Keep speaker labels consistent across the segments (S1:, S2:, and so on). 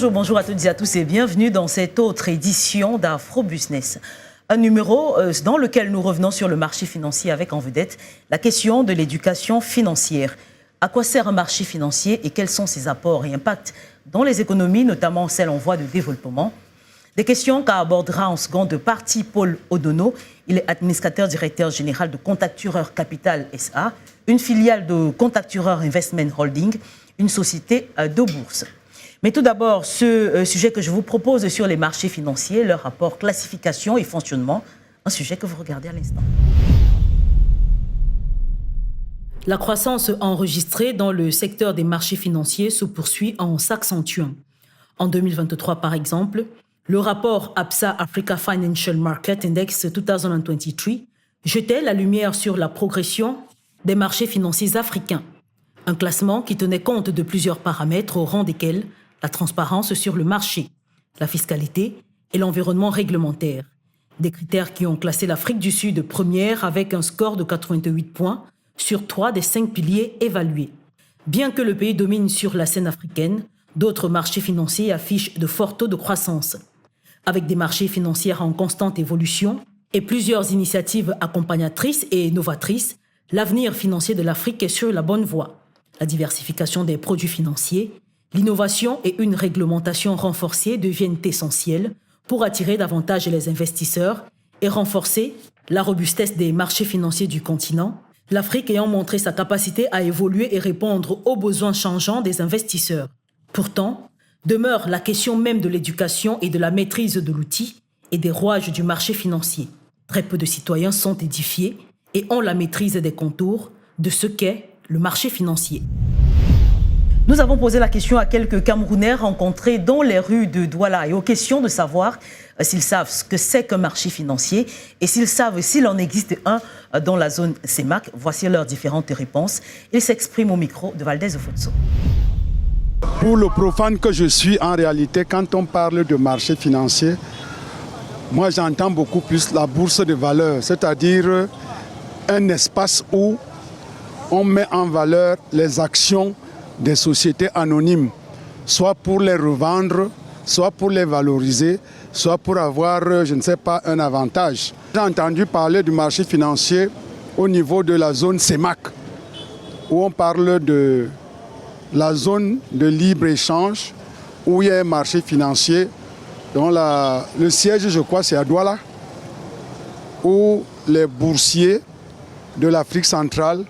S1: Bonjour à toutes et à tous et bienvenue dans cette autre édition d'Afro-Business. Un numéro dans lequel nous revenons sur le marché financier avec en vedette la question de l'éducation financière. À quoi sert un marché financier et quels sont ses apports et impacts dans les économies, notamment celles en voie de développement? Des questions qu'abordera en seconde partie Paul Odono. Il est administrateur directeur général de Contactureur Capital SA, une filiale de Contactureur Investment Holding, une société de bourse. Mais tout d'abord, ce sujet que je vous propose sur les marchés financiers, leur rapport, classification et fonctionnement, un sujet que vous regardez à l'instant. La croissance enregistrée dans le secteur des marchés financiers se poursuit en s'accentuant. En 2023, par exemple, le rapport APSA Africa Financial Market Index 2023 jetait la lumière sur la progression des marchés financiers africains. Un classement qui tenait compte de plusieurs paramètres au rang desquels la transparence sur le marché, la fiscalité et l'environnement réglementaire. Des critères qui ont classé l'Afrique du Sud première avec un score de 88 points sur 3 des 5 piliers évalués. Bien que le pays domine sur la scène africaine, d'autres marchés financiers affichent de forts taux de croissance. Avec des marchés financiers en constante évolution et plusieurs initiatives accompagnatrices et novatrices, l'avenir financier de l'Afrique est sur la bonne voie. La diversification des produits financiers, l'innovation et une réglementation renforcée deviennent essentielles pour attirer davantage les investisseurs et renforcer la robustesse des marchés financiers du continent, l'Afrique ayant montré sa capacité à évoluer et répondre aux besoins changeants des investisseurs. Pourtant, demeure la question même de l'éducation et de la maîtrise de l'outil et des rouages du marché financier. Très peu de citoyens sont édifiés et ont la maîtrise des contours de ce qu'est le marché financier. Nous avons posé la question à quelques Camerounais rencontrés dans les rues de Douala et aux questions de savoir s'ils savent ce que c'est qu'un marché financier et s'ils savent s'il en existe un dans la zone CEMAC. Voici leurs différentes réponses. Ils s'expriment au micro de Valdez Ofotso.
S2: Pour le profane que je suis, en réalité, quand on parle de marché financier, moi j'entends beaucoup plus la bourse de valeur, c'est-à-dire un espace où on met en valeur les actions des sociétés anonymes, soit pour les revendre, soit pour les valoriser, soit pour avoir, je ne sais pas, un avantage. J'ai entendu parler du marché financier au niveau de la zone CEMAC, où on parle de la zone de libre-échange, où il y a un marché financier, dont le siège, je crois, c'est à Douala, où les boursiers de l'Afrique centrale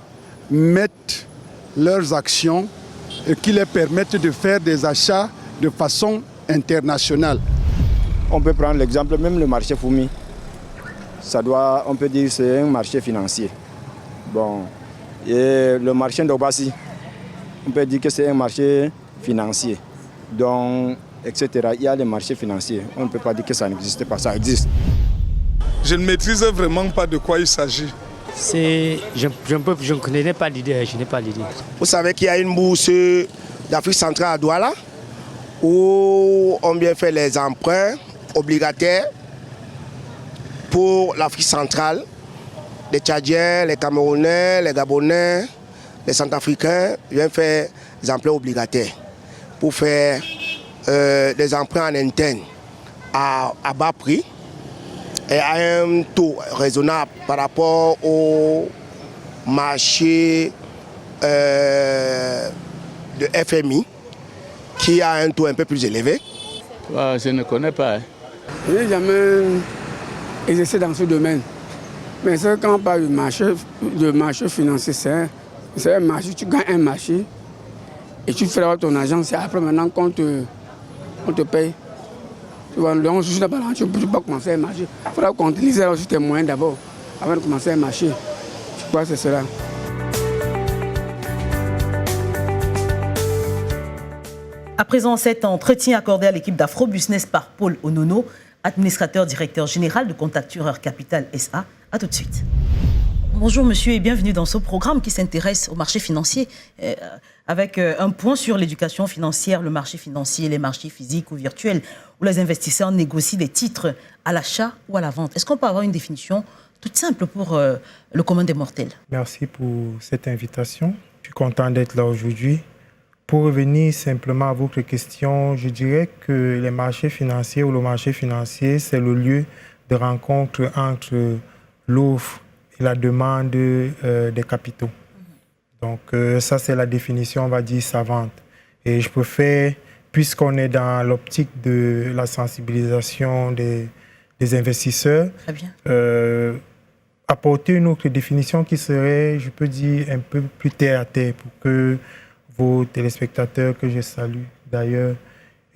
S2: mettent leurs actions et qui les permettent de faire des achats de façon internationale.
S3: On peut prendre l'exemple, même le marché Foumi, on peut dire que c'est un marché financier. Bon, et le marché d'Obasi, on peut dire que c'est un marché financier. Donc, etc. Il y a des marchés financiers. On ne peut pas dire que ça n'existe pas, ça existe.
S4: Je ne maîtrise vraiment pas de quoi il s'agit.
S5: Je ne connais pas l'idée, je n'ai pas l'idée.
S6: Vous savez qu'il y a une bourse d'Afrique centrale à Douala où on vient faire les emprunts obligataires pour l'Afrique centrale. Les Tchadiens, les Camerounais, les Gabonais, les Centrafricains viennent faire des emprunts obligataires pour faire des emprunts en interne à bas prix et à un taux raisonnable par rapport au marché de FMI qui a un taux un peu plus élevé.
S7: Je ne connais pas.
S8: Je n'ai jamais exercé dans ce domaine. Mais quand on parle de marché financier, c'est un marché, tu gagnes un marché et tu fais ton argent, c'est après maintenant qu'on te paye. Tu vois, donc je suis là, tu ne peux pas commencer un marché. Il faudra qu'on utilise aussi tes moyens d'abord avant de commencer un marché. Je crois que c'est cela.
S1: À présent, cet entretien accordé à l'équipe d'Afro-Business par Paul Odono, administrateur directeur général de Contactureur Capital SA. A tout de suite. Bonjour monsieur et bienvenue dans ce programme qui s'intéresse au marché financier avec un point sur l'éducation financière, le marché financier, les marchés physiques ou virtuels où les investisseurs négocient des titres à l'achat ou à la vente. Est-ce qu'on peut avoir une définition toute simple pour le commun des mortels?
S9: Merci pour cette invitation. Je suis content d'être là aujourd'hui pour revenir simplement à votre question, je dirais que les marchés financiers ou le marché financier, c'est le lieu de rencontre entre l'offre et la demande des capitaux. Donc ça, c'est la définition, on va dire, savante. Et je préfère, puisqu'on est dans l'optique de la sensibilisation des investisseurs, apporter une autre définition qui serait, je peux dire, un peu plus terre à terre pour que vos téléspectateurs, que je salue d'ailleurs,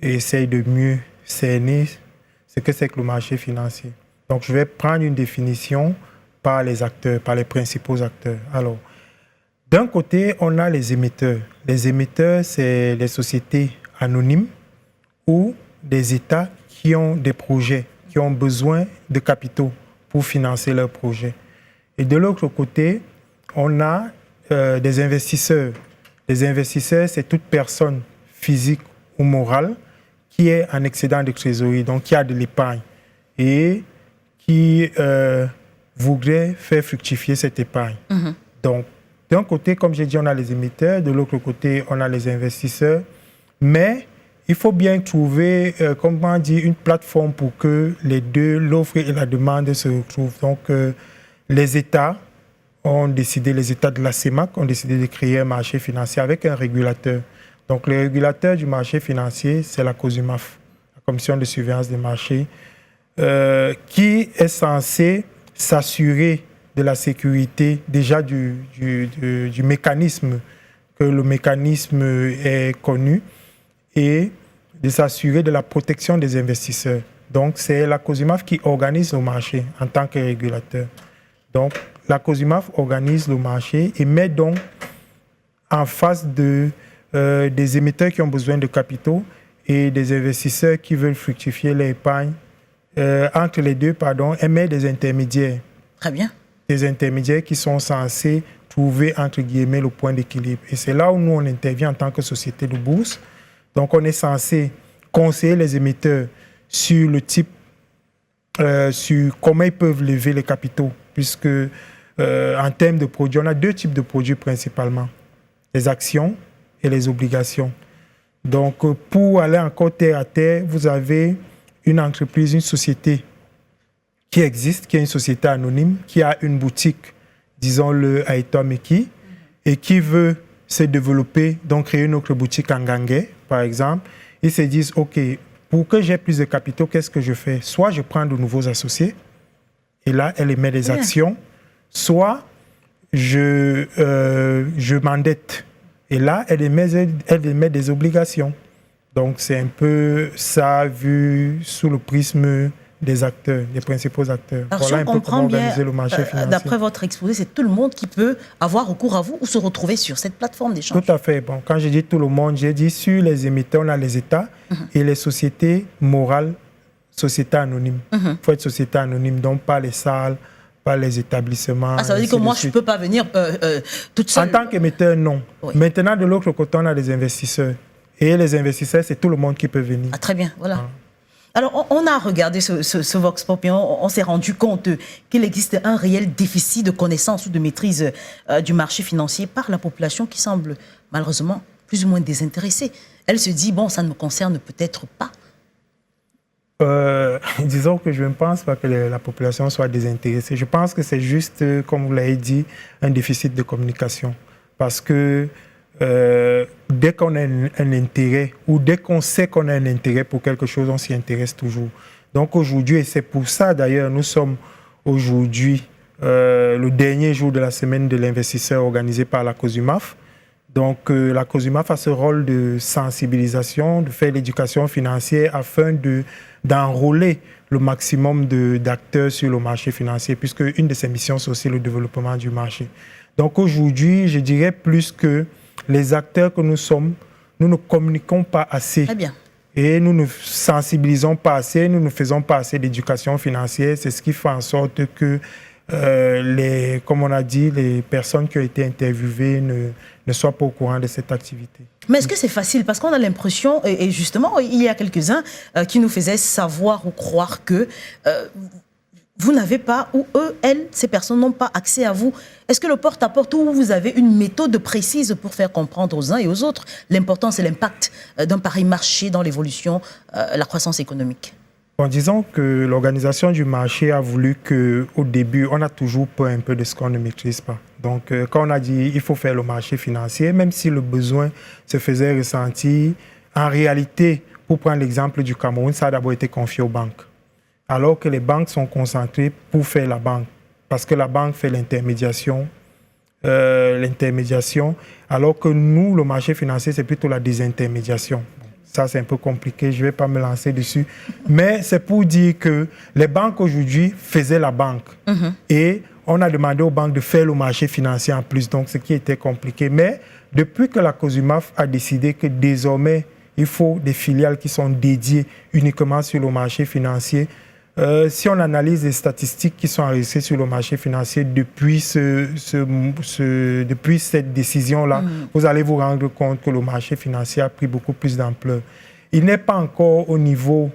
S9: essayent de mieux cerner ce que c'est que le marché financier. Donc, je vais prendre une définition par les acteurs, par les principaux acteurs. Alors, d'un côté, on a les émetteurs. Les émetteurs, c'est les sociétés anonymes ou des États qui ont des projets, qui ont besoin de capitaux pour financer leurs projets. Et de l'autre côté, on a des investisseurs. Les investisseurs, c'est toute personne physique ou morale qui est en excédent de trésorerie, donc qui a de l'épargne et qui voudrait faire fructifier cette épargne. Donc, d'un côté, comme j'ai dit, on a les émetteurs, de l'autre côté, on a les investisseurs. Mais il faut bien trouver, comment dire, une plateforme pour que les deux, l'offre et la demande, se retrouvent. Donc, les États ont décidé, les États de la CEMAC ont décidé de créer un marché financier avec un régulateur. Donc, le régulateur du marché financier, c'est la COSUMAF, la Commission de surveillance des marchés, qui est censée s'assurer de la sécurité déjà du mécanisme, que le mécanisme est connu, et de s'assurer de la protection des investisseurs. Donc, c'est la COSUMAF qui organise le marché en tant que régulateur. Donc, la COSUMAF organise le marché et met donc en face des émetteurs qui ont besoin de capitaux et des investisseurs qui veulent fructifier l'épargne. Entre les deux, elle met des intermédiaires.
S1: Très bien.
S9: Des intermédiaires qui sont censés trouver, entre guillemets, le point d'équilibre. Et c'est là où nous, on intervient en tant que société de bourse. Donc, on est censé conseiller les émetteurs sur le type, sur comment ils peuvent lever les capitaux, puisque en termes de produits, on a deux types de produits principalement, les actions et les obligations. Donc, pour aller encore terre à terre, vous avez une entreprise, une société qui existe, qui est une société anonyme, qui a une boutique, disons-le, à Etomeki, et qui veut se développer, donc créer une autre boutique en Gangué, par exemple. Ils se disent, OK, pour que j'ai plus de capitaux, qu'est-ce que je fais? Soit je prends de nouveaux associés, et là, elle émet des actions, soit je m'endette, et là, elle émet des obligations. Donc, c'est un peu ça vu sous le prisme des acteurs, des principaux acteurs.
S1: Alors,
S9: voilà
S1: si on
S9: un peu
S1: comprend
S9: comment
S1: bien,
S9: organiser le marché financier.
S1: d'après votre exposé, c'est tout le monde qui peut avoir recours à vous ou se retrouver sur cette plateforme d'échange.
S9: Tout à fait. Bon, quand je dis tout le monde, j'ai dit sur les émetteurs, on a les États et les sociétés morales, sociétés anonymes. Il faut être société anonyme, donc pas les salles, pas les établissements.
S1: Ça veut dire que moi, je ne peux pas venir toute seule.
S9: En tant qu'émetteur, non. Oui. Maintenant, de l'autre côté, on a les investisseurs. Et les investisseurs, c'est tout le monde qui peut venir.
S1: Ah, très bien, voilà. Alors, on a regardé ce Vox Pop et on s'est rendu compte qu'il existe un réel déficit de connaissance ou de maîtrise du marché financier par la population qui semble malheureusement plus ou moins désintéressée. Elle se dit, bon, ça ne me concerne peut-être pas.
S9: Disons que je ne pense pas que la population soit désintéressée. Je pense que c'est juste, comme vous l'avez dit, un déficit de communication. Parce que dès qu'on a un intérêt ou dès qu'on sait qu'on a un intérêt pour quelque chose, on s'y intéresse toujours. Donc aujourd'hui, et c'est pour ça d'ailleurs, nous sommes aujourd'hui le dernier jour de la semaine de l'investisseur organisé par la COSUMAF. Donc la COSUMAF a ce rôle de sensibilisation, de faire l'éducation financière afin d'enrôler le maximum d'acteurs sur le marché financier, puisque une de ses missions, c'est aussi le développement du marché. Donc aujourd'hui, je dirais plus que les acteurs que nous sommes, nous ne communiquons pas assez.
S1: Très bien.
S9: Et nous ne sensibilisons pas assez, nous ne faisons pas assez d'éducation financière. C'est ce qui fait en sorte que, comme on a dit, les personnes qui ont été interviewées ne soient pas au courant de cette activité.
S1: Mais est-ce que c'est facile? Parce qu'on a l'impression, et justement, il y a quelques-uns qui nous faisaient savoir ou croire que vous n'avez pas, ou eux, ces personnes n'ont pas accès à vous. Est-ce que le porte-à-porte, où vous avez une méthode précise pour faire comprendre aux uns et aux autres l'importance et l'impact d'un pareil marché dans l'évolution, la croissance économique?
S9: Bon, disons que l'organisation du marché a voulu qu'au début, on a toujours peur un peu de ce qu'on ne maîtrise pas. Donc, quand on a dit il faut faire le marché financier, même si le besoin se faisait ressentir, en réalité, pour prendre l'exemple du Cameroun, ça a d'abord été confié aux banques. Alors que les banques sont concentrées pour faire la banque, parce que la banque fait l'intermédiation, alors que nous, le marché financier, c'est plutôt la désintermédiation. Ça, c'est un peu compliqué, je ne vais pas me lancer dessus. Mais c'est pour dire que les banques aujourd'hui faisaient la banque. Et on a demandé aux banques de faire le marché financier en plus, donc ce qui était compliqué. Mais depuis que la COSUMAF a décidé que désormais, il faut des filiales qui sont dédiées uniquement sur le marché financier, si on analyse les statistiques qui sont enregistrées sur le marché financier depuis depuis cette décision-là, vous allez vous rendre compte que le marché financier a pris beaucoup plus d'ampleur. Il n'est pas encore au niveau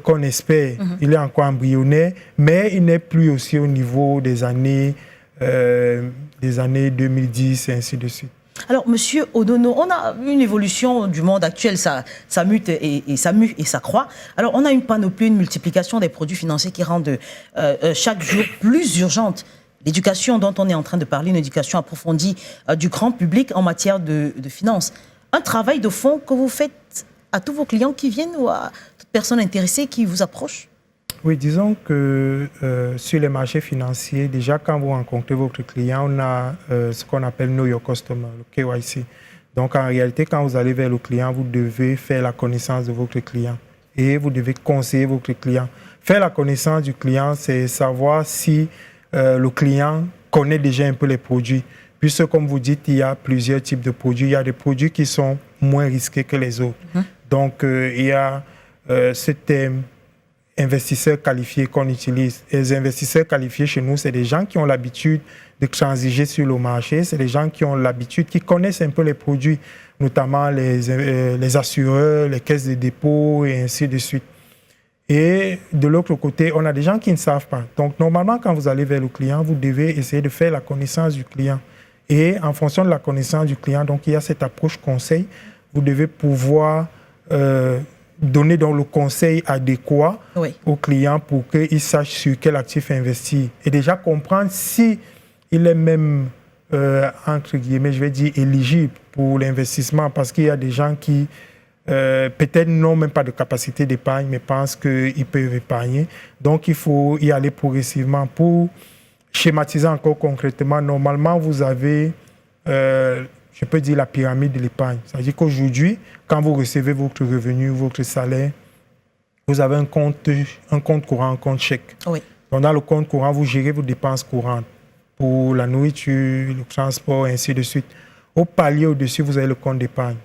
S9: qu'on espère, il est encore embryonnaire, mais il n'est plus aussi au niveau des années 2010 et ainsi de suite.
S1: Alors, Monsieur Odono, on a une évolution du monde actuel, ça mute et ça mue et ça croît. Alors, on a une panoplie, une multiplication des produits financiers qui rendent chaque jour plus urgente l'éducation dont on est en train de parler, une éducation approfondie du grand public en matière de finances. Un travail de fond que vous faites à tous vos clients qui viennent ou à toute personne intéressée qui vous approche?
S9: Oui, disons que sur les marchés financiers, déjà quand vous rencontrez votre client, on a ce qu'on appelle Know Your Customer, le KYC. Donc en réalité, quand vous allez vers le client, vous devez faire la connaissance de votre client et vous devez conseiller votre client. Faire la connaissance du client, c'est savoir si le client connaît déjà un peu les produits. Puisque comme vous dites, il y a plusieurs types de produits. Il y a des produits qui sont moins risqués que les autres. Donc il y a ce thème investisseurs qualifiés qu'on utilise. Et les investisseurs qualifiés chez nous, c'est des gens qui ont l'habitude de transiger sur le marché, c'est des gens qui ont l'habitude, qui connaissent un peu les produits, notamment les assureurs, les caisses de dépôt et ainsi de suite. Et de l'autre côté, on a des gens qui ne savent pas. Donc normalement, quand vous allez vers le client, vous devez essayer de faire la connaissance du client. Et en fonction de la connaissance du client, donc il y a cette approche conseil, vous devez pouvoir donner donc le conseil adéquat au client pour qu'il sache sur quel actif investir. Et déjà comprendre si il est même, entre guillemets, je vais dire, éligible pour l'investissement. Parce qu'il y a des gens qui, peut-être, n'ont même pas de capacité d'épargne, mais pensent qu'ils peuvent épargner. Donc, il faut y aller progressivement. Pour schématiser encore concrètement, normalement, vous avez... je peux dire la pyramide de l'épargne. C'est-à-dire qu'aujourd'hui, quand vous recevez votre revenu, votre salaire, vous avez un compte courant, un compte chèque. Donc dans le compte courant, vous gérez vos dépenses courantes pour la nourriture, le transport, et ainsi de suite. Au palier au-dessus, vous avez le compte d'épargne.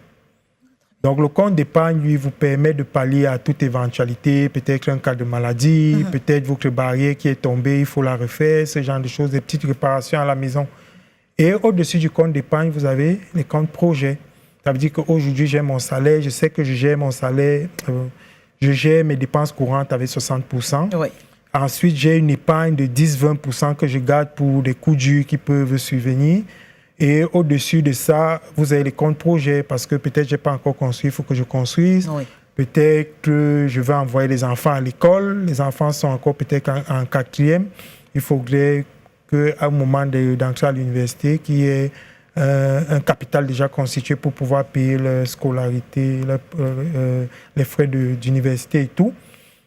S9: Donc le compte d'épargne, lui, vous permet de pallier à toute éventualité, peut-être un cas de maladie, peut-être votre barrière qui est tombée, il faut la refaire, ce genre de choses, des petites réparations à la maison. Et au-dessus du compte d'épargne, vous avez les comptes projets. Ça veut dire qu'aujourd'hui, j'ai mon salaire, je sais que je gère mon salaire, je gère mes dépenses courantes avec 60%. Ensuite, j'ai une épargne de 10-20% que je garde pour des coups durs qui peuvent survenir. Et au-dessus de ça, vous avez les comptes projets parce que peut-être je n'ai pas encore construit, il faut que je construise. Peut-être que je vais envoyer les enfants à l'école. Les enfants sont encore peut-être en 4e. Il faudrait qu'à un moment d'entrer à l'université, qu'il y ait un capital déjà constitué pour pouvoir payer la scolarité, les frais d'université et tout.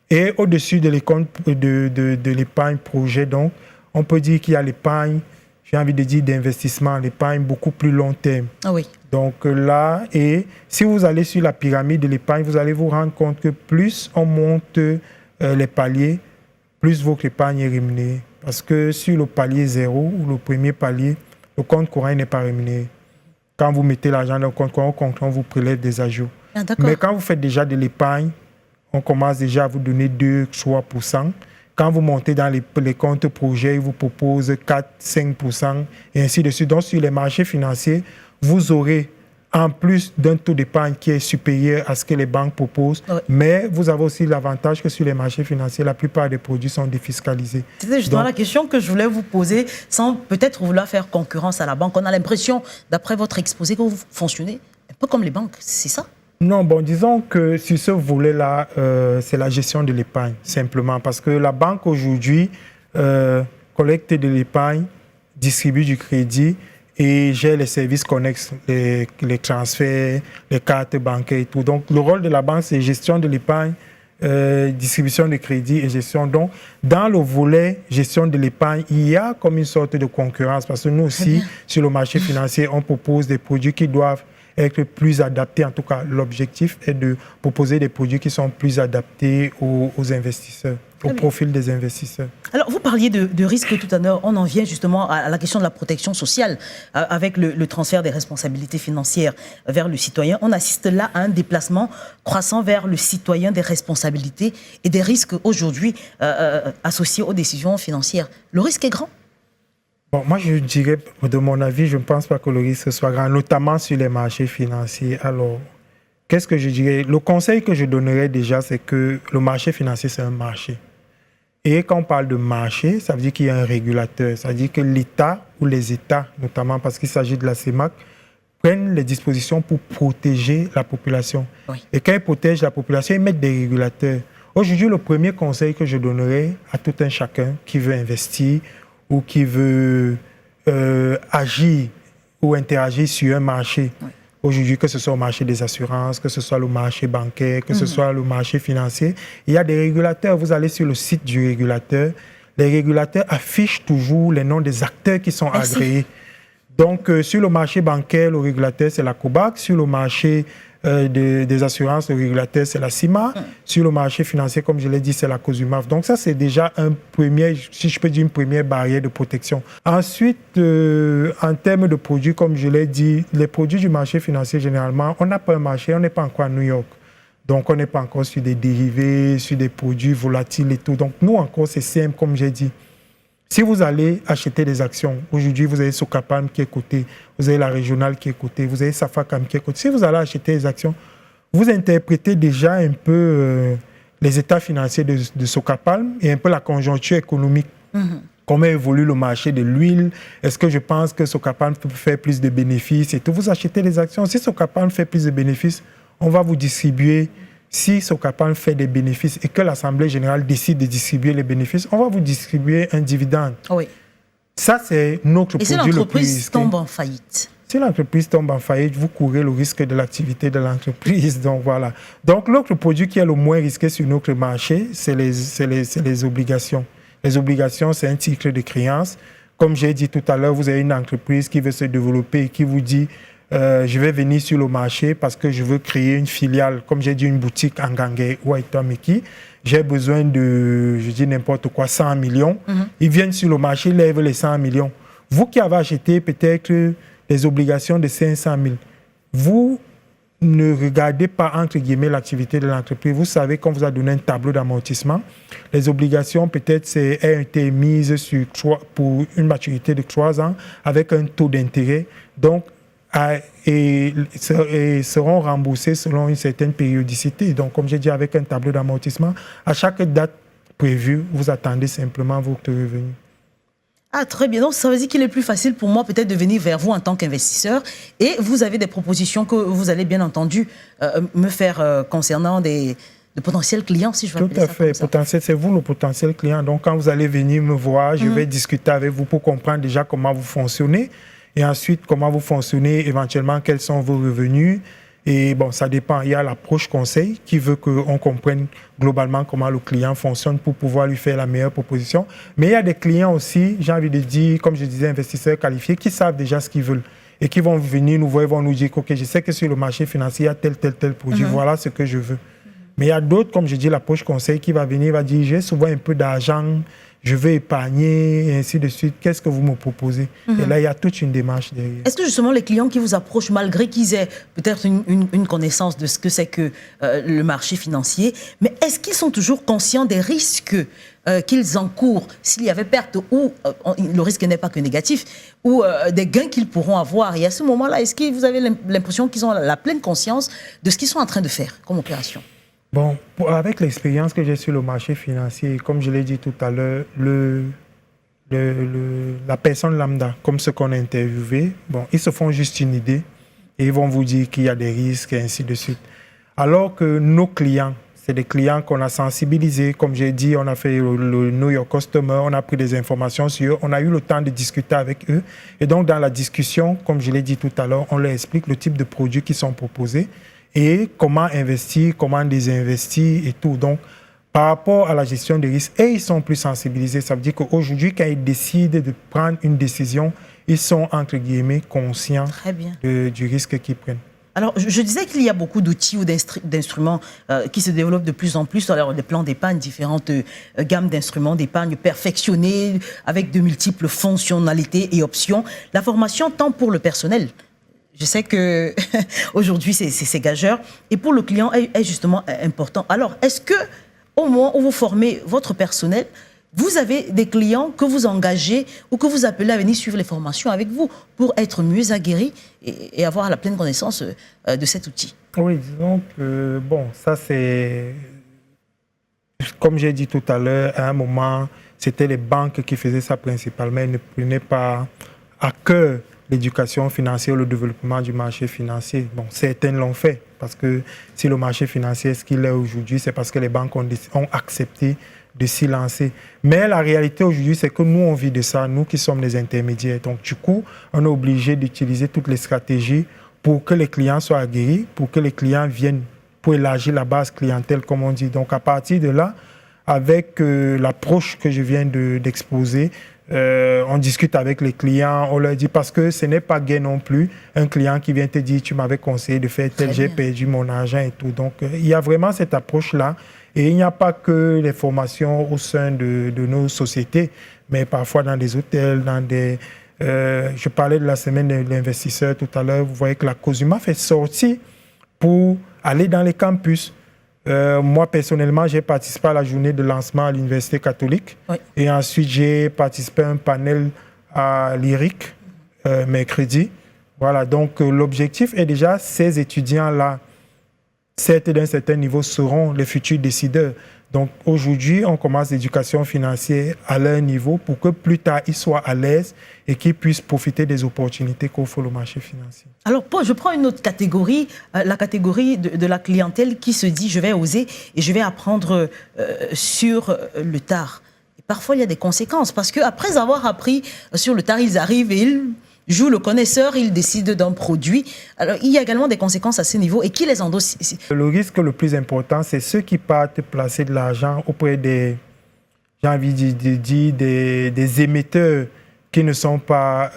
S9: Et au-dessus de l'épargne projet, donc, on peut dire qu'il y a l'épargne, j'ai envie de dire d'investissement, l'épargne beaucoup plus long terme. Donc là, et si vous allez sur la pyramide de l'épargne, vous allez vous rendre compte que plus on monte les paliers, plus votre épargne est rémunérée. Parce que sur le palier 0 ou le premier palier, le compte courant n'est pas rémunéré. Quand vous mettez l'argent dans le compte courant, on vous prélève des ajouts. Mais quand vous faites déjà de l'épargne, on commence déjà à vous donner 2-3%. Quand vous montez dans les comptes projets, ils vous proposent 4-5% et ainsi de suite. Donc sur les marchés financiers, vous aurez en plus d'un taux d'épargne qui est supérieur à ce que les banques proposent. Oui. Mais vous avez aussi l'avantage que sur les marchés financiers, la plupart des produits sont défiscalisés.
S1: C'était justement la question que je voulais vous poser, sans peut-être vouloir faire concurrence à la banque. On a l'impression, d'après votre exposé, que vous fonctionnez un peu comme les banques, c'est ça?
S9: Non, bon, disons que sur ce volet-là, c'est la gestion de l'épargne, simplement. Parce que la banque, aujourd'hui, collecte de l'épargne, distribue du crédit, et gère les services connexes, les transferts, les cartes bancaires et tout. Donc, le rôle de la banque, c'est gestion de l'épargne, distribution de crédit et gestion. Donc, dans le volet gestion de l'épargne, il y a comme une sorte de concurrence parce que nous aussi, sur le marché financier, on propose des produits qui doivent être plus adaptés. En tout cas, l'objectif est de proposer des produits qui sont plus adaptés aux investisseurs, au profil des investisseurs.
S1: Alors, vous parliez de risque tout à l'heure. On en vient justement à la question de la protection sociale avec le transfert des responsabilités financières vers le citoyen. On assiste là à un déplacement croissant vers le citoyen des responsabilités et des risques aujourd'hui associés aux décisions financières. Le risque est grand?
S9: Bon, moi, je dirais, de mon avis, je ne pense pas que le risque soit grand, notamment sur les marchés financiers. Alors, qu'est-ce que je dirais? Le conseil que je donnerais déjà, c'est que le marché financier, c'est un marché. Et quand on parle de marché, ça veut dire qu'il y a un régulateur. Ça veut dire que l'État ou les États, notamment parce qu'il s'agit de la CEMAC, prennent les dispositions pour protéger la population. Oui. Et quand ils protègent la population, ils mettent des régulateurs. Aujourd'hui, le premier conseil que je donnerais à tout un chacun qui veut investir ou qui veut agir ou interagir sur un marché, oui. Aujourd'hui, que ce soit au marché des assurances, que ce soit le marché bancaire, que ce soit le marché financier, il y a des régulateurs. Vous allez sur le site du régulateur. Les régulateurs affichent toujours les noms des acteurs qui sont agréés. Donc, sur le marché bancaire, le régulateur, c'est la COBAC. Sur le marché des assurances, le régulateur, c'est la CIMA. Sur le marché financier, comme je l'ai dit, c'est la COSUMAF. Donc, ça, c'est déjà un premier, si je peux dire, une première barrière de protection. Ensuite, en termes de produits, comme je l'ai dit, les produits du marché financier, généralement, on n'a pas un marché, on n'est pas encore à New York. Donc, on n'est pas encore sur des dérivés, sur des produits volatiles et tout. Donc, nous, encore, c'est simple, comme j'ai dit. Si vous allez acheter des actions, aujourd'hui, vous avez Socapam qui est coté, vous avez la régionale qui est cotée, vous avez Safacam qui est coté. Si vous allez acheter des actions, vous interprétez déjà un peu les états financiers de Socapam et un peu la conjoncture économique. Comment évolue le marché de l'huile? Est-ce que je pense que Socapam peut faire plus de bénéfices et tout? Vous achetez des actions. Si Socapam fait plus de bénéfices, on va vous distribuer. Si Socapam fait des bénéfices et que l'Assemblée générale décide de distribuer les bénéfices, on va vous distribuer un dividende. Oui. Ça, c'est notre produit le plus risqué. Et si l'entreprise
S1: tombe en faillite?
S9: Si l'entreprise tombe en faillite, vous courez le risque de l'activité de l'entreprise. Donc, voilà. Donc, l'autre produit qui est le moins risqué sur notre marché, c'est les obligations. Les obligations, c'est un titre de créance. Comme j'ai dit tout à l'heure, vous avez une entreprise qui veut se développer et qui vous dit je vais venir sur le marché parce que je veux créer une filiale, comme j'ai dit, une boutique en Ngangé ou à Itamiki. J'ai besoin de, je dis n'importe quoi, 100 millions. Ils viennent sur le marché, ils lèvent les 100 millions. Vous qui avez acheté peut-être les obligations de 500 000, vous ne regardez pas, entre guillemets, l'activité de l'entreprise. Vous savez qu'on vous a donné un tableau d'amortissement. Les obligations, peut-être, ont été mises sur pour une maturité de 3 ans avec un taux d'intérêt. Donc, et seront remboursés selon une certaine périodicité. Donc, comme j'ai dit, avec un tableau d'amortissement, à chaque date prévue, vous attendez simplement votre revenu.
S1: Ah, très bien. Donc, ça veut dire qu'il est plus facile pour moi peut-être de venir vers vous en tant qu'investisseur. Et vous avez des propositions que vous allez bien entendu me faire concernant de potentiels clients, si je veux appeler ça comme ça.
S9: Tout à fait. Potentiel, c'est vous le potentiel client. Donc, quand vous allez venir me voir, je vais discuter avec vous pour comprendre déjà comment vous fonctionnez. Et ensuite, comment vous fonctionnez, éventuellement, quels sont vos revenus. Et bon, ça dépend. Il y a l'approche conseil qui veut qu'on comprenne globalement comment le client fonctionne pour pouvoir lui faire la meilleure proposition. Mais il y a des clients aussi, j'ai envie de dire, comme je disais, investisseurs qualifiés, qui savent déjà ce qu'ils veulent et qui vont venir nous voir, ils vont nous dire, OK, je sais que sur le marché financier, il y a tel produit, voilà ce que je veux. Mais il y a d'autres, comme je dis, l'approche conseil qui va venir, va dire, j'ai souvent un peu d'argent, je veux épargner, et ainsi de suite. Qu'est-ce que vous me proposez? Et là, il y a toute une démarche derrière.
S1: Est-ce que justement les clients qui vous approchent, malgré qu'ils aient peut-être une connaissance de ce que c'est que le marché financier, mais est-ce qu'ils sont toujours conscients des risques qu'ils encourent s'il y avait perte ou le risque n'est pas que négatif, ou des gains qu'ils pourront avoir? Et à ce moment-là, est-ce que vous avez l'impression qu'ils ont la pleine conscience de ce qu'ils sont en train de faire comme opération?
S9: Bon, avec l'expérience que j'ai sur le marché financier, comme je l'ai dit tout à l'heure, la personne lambda, comme ceux qu'on a interviewés, bon, ils se font juste une idée et ils vont vous dire qu'il y a des risques et ainsi de suite. Alors que nos clients, c'est des clients qu'on a sensibilisés. Comme j'ai dit, on a fait le Know Your Customer, on a pris des informations sur eux, on a eu le temps de discuter avec eux. Et donc, dans la discussion, comme je l'ai dit tout à l'heure, on leur explique le type de produits qui sont proposés et comment investir, comment désinvestir et tout. Donc, par rapport à la gestion des risques, et ils sont plus sensibilisés. Ça veut dire qu'aujourd'hui, quand ils décident de prendre une décision, ils sont, entre guillemets, conscients du risque qu'ils prennent.
S1: Alors, je disais qu'il y a beaucoup d'outils ou d'instruments qui se développent de plus en plus. Alors, des plans d'épargne, différentes gammes d'instruments d'épargne perfectionnés avec de multiples fonctionnalités et options. La formation, tant pour le personnel, je sais que aujourd'hui c'est gageur, et pour le client est justement important. Alors, est-ce que au moment où vous formez votre personnel, vous avez des clients que vous engagez ou que vous appelez à venir suivre les formations avec vous pour être mieux aguerris et avoir la pleine connaissance de cet outil?
S9: Oui, disons que, bon, ça c'est... Comme j'ai dit tout à l'heure, à un moment, c'était les banques qui faisaient ça principalement. Elles ne prenaient pas à cœur l'éducation financière, le développement du marché financier. Bon, certaines l'ont fait, parce que si le marché financier est ce qu'il est aujourd'hui, c'est parce que les banques ont accepté de s'y lancer. Mais la réalité aujourd'hui, c'est que nous, on vit de ça, nous qui sommes les intermédiaires. Donc, du coup, on est obligé d'utiliser toutes les stratégies pour que les clients soient aguerris, pour que les clients viennent, pour élargir la base clientèle, comme on dit. Donc, à partir de là, avec l'approche que je viens d'exposer, on discute avec les clients, on leur dit, parce que ce n'est pas gai non plus, un client qui vient te dire, tu m'avais conseillé de faire tel, j'ai perdu mon argent et tout. Donc, il y a vraiment cette approche-là. Et il n'y a pas que les formations au sein de nos sociétés, mais parfois dans des hôtels, dans des... je parlais de la semaine de l'investisseur tout à l'heure. Vous voyez que la COSUMA fait sortir pour aller dans les campus. Moi, personnellement, j'ai participé à la journée de lancement à l'Université catholique. Oui. Et ensuite, j'ai participé à un panel à l'IRIC, mercredi. Voilà, donc l'objectif est déjà, ces étudiants-là, certes d'un certain niveau, seront les futurs décideurs. Donc aujourd'hui, on commence l'éducation financière à leur niveau pour que plus tard, ils soient à l'aise et qu'ils puissent profiter des opportunités qu'offre le marché financier. Alors, je prends une autre catégorie, la catégorie de la clientèle qui se dit « je vais oser et je vais apprendre sur le tard ». Parfois, il y a des conséquences parce qu'après avoir appris sur le tard, ils arrivent et ils jouent le connaisseur, ils décident d'un produit. Alors, il y a également des conséquences à ce niveau et qui les endosse? Le risque le plus important, c'est ceux qui partent placer de l'argent auprès des, j'ai envie de dire, des émetteurs qui ne sont pas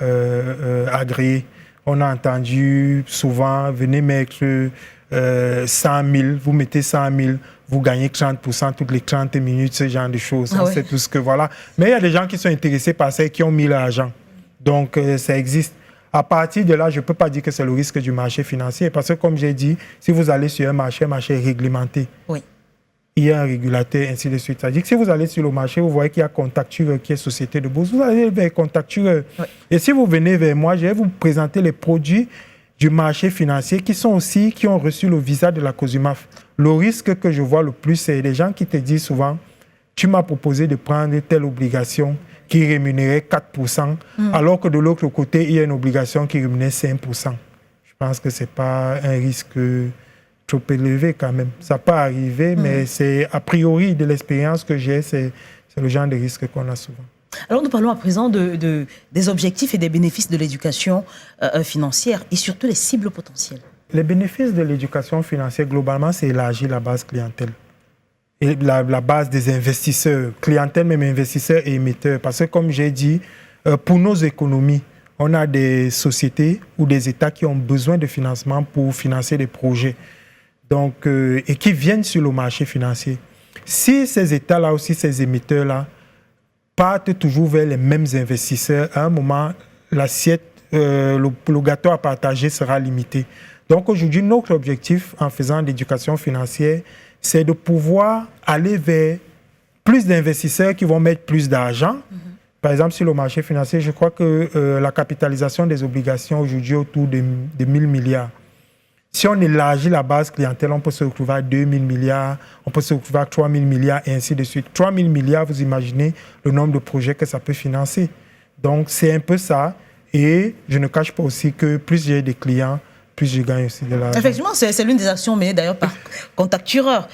S9: agréés. On a entendu souvent, venez mettre 100 000, vous mettez 100 000, vous gagnez 30% toutes les 30 minutes, ce genre de choses. Ah, c'est tout ce que voilà. Mais il y a des gens qui sont intéressés par ça et qui ont mis l'argent. Donc, ça existe. À partir de là, je ne peux pas dire que c'est le risque du marché financier parce que, comme j'ai dit, si vous allez sur un marché est réglementé. Oui. Il y a un régulateur, ainsi de suite. C'est-à-dire que si vous allez sur le marché, vous voyez qu'il y a Contacture, qui est société de bourse, vous allez vers Contacture. Oui. Et si vous venez vers moi, je vais vous présenter les produits du marché financier qui ont reçu le visa de la COSUMAF. Le risque que je vois le plus, c'est les gens qui te disent souvent, tu m'as proposé de prendre telle obligation qui rémunérait 4%, alors que de l'autre côté, il y a une obligation qui rémunère 5%. Je pense que ce n'est pas un risque trop élevé quand même. Ça peut arriver, mais c'est a priori de l'expérience que j'ai, c'est le genre de risque qu'on a souvent. Alors nous parlons à présent des objectifs et des bénéfices de l'éducation financière et surtout les cibles potentielles. Les bénéfices de l'éducation financière, globalement, c'est élargir la base clientèle. Et la base des investisseurs, clientèle, même investisseurs et émetteurs. Parce que comme j'ai dit, pour nos économies, on a des sociétés ou des États qui ont besoin de financement pour financer des projets donc, et qui viennent sur le marché financier. Si ces États-là aussi, ces émetteurs-là, partent toujours vers les mêmes investisseurs. À un moment, l'assiette, le gâteau à partager sera limité. Donc aujourd'hui, notre objectif en faisant l'éducation financière, c'est de pouvoir aller vers plus d'investisseurs qui vont mettre plus d'argent. Par exemple, sur le marché financier, je crois que la capitalisation des obligations aujourd'hui est autour de 1 000 milliards. Si on élargit la base clientèle, on peut se retrouver à 2 000 milliards, on peut se retrouver à 3 000 milliards et ainsi de suite. 3 000 milliards, vous imaginez le nombre de projets que ça peut financer. Donc, c'est un peu ça. Et je ne cache pas aussi que plus j'ai des clients, plus je gagne aussi de l'argent.
S1: Effectivement, c'est l'une des actions menées d'ailleurs par Contactureur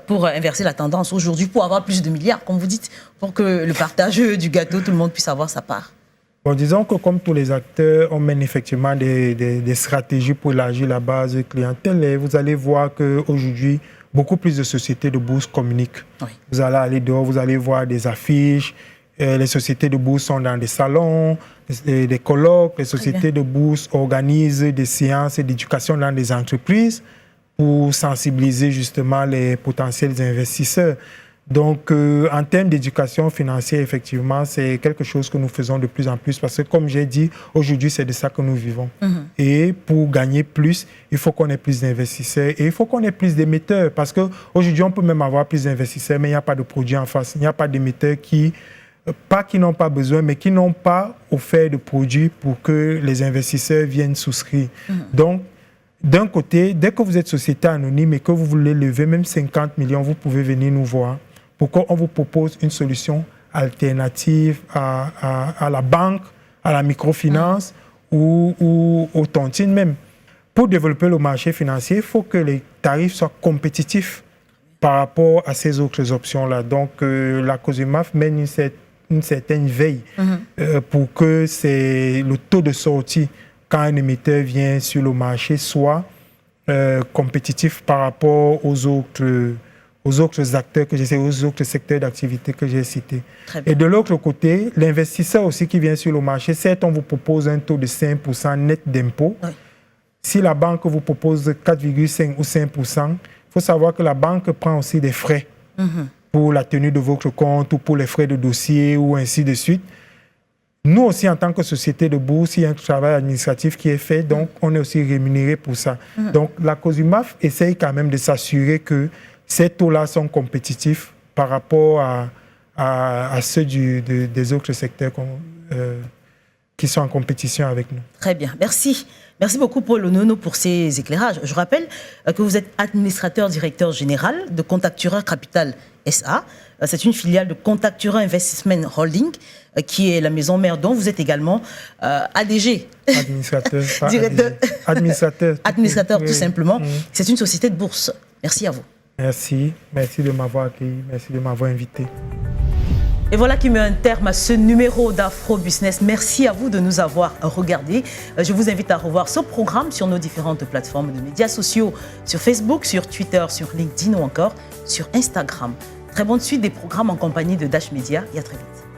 S1: pour inverser la tendance aujourd'hui, pour avoir plus de milliards, comme vous dites, pour que le partage du gâteau, tout le monde puisse avoir sa part.
S9: Bon, disons que comme tous les acteurs, on mène effectivement des stratégies pour élargir la base clientèle. Et vous allez voir qu'aujourd'hui, beaucoup plus de sociétés de bourse communiquent. Oui. Vous allez aller dehors, vous allez voir des affiches. Les sociétés de bourse sont dans des salons, des colloques. Les sociétés de bourse organisent des séances d'éducation dans des entreprises pour sensibiliser justement les potentiels investisseurs. Donc, en termes d'éducation financière, effectivement, c'est quelque chose que nous faisons de plus en plus parce que, comme j'ai dit, aujourd'hui, c'est de ça que nous vivons. Et pour gagner plus, il faut qu'on ait plus d'investisseurs et il faut qu'on ait plus d'émetteurs parce qu'aujourd'hui, on peut même avoir plus d'investisseurs, mais il n'y a pas de produits en face. Il n'y a pas d'émetteurs qui n'ont pas besoin, mais qui n'ont pas offert de produits pour que les investisseurs viennent souscrire. Donc, d'un côté, dès que vous êtes société anonyme et que vous voulez lever même 50 millions, vous pouvez venir nous voir pour qu'on vous propose une solution alternative à la banque, à la microfinance ou aux tontines même. Pour développer le marché financier, il faut que les tarifs soient compétitifs par rapport à ces autres options-là. Donc, la COSUMAF mène une certaine veille pour que le taux de sortie quand un émetteur vient sur le marché soit compétitif par rapport aux autres acteurs que j'ai cités, aux autres secteurs d'activité que j'ai cités. Et de l'autre côté, l'investisseur aussi qui vient sur le marché, certes, on vous propose un taux de 5% net d'impôt. Oui. Si la banque vous propose 4,5 ou 5%, il faut savoir que la banque prend aussi des frais pour la tenue de votre compte ou pour les frais de dossier ou ainsi de suite. Nous aussi, en tant que société de bourse, il y a un travail administratif qui est fait, donc on est aussi rémunéré pour ça. Donc la COSUMAF essaye quand même de s'assurer que ces taux-là sont compétitifs par rapport à ceux des autres secteurs qui sont en compétition avec nous. Très bien, merci.
S1: Merci beaucoup Paul Onono pour ces éclairages. Je rappelle que vous êtes administrateur directeur général de Contactureur Capital SA. C'est une filiale de Contactureur Investment Holding qui est la maison mère dont vous êtes également ADG.
S9: Administrateur.
S1: Administrateur tout simplement. C'est une société de bourse. Merci à vous.
S9: Merci de m'avoir accueilli, merci de m'avoir invité.
S1: Et voilà qui met un terme à ce numéro d'Afro Business. Merci à vous de nous avoir regardés. Je vous invite à revoir ce programme sur nos différentes plateformes de médias sociaux, sur Facebook, sur Twitter, sur LinkedIn ou encore sur Instagram. Très bonne suite des programmes en compagnie de Dash Media et à très vite.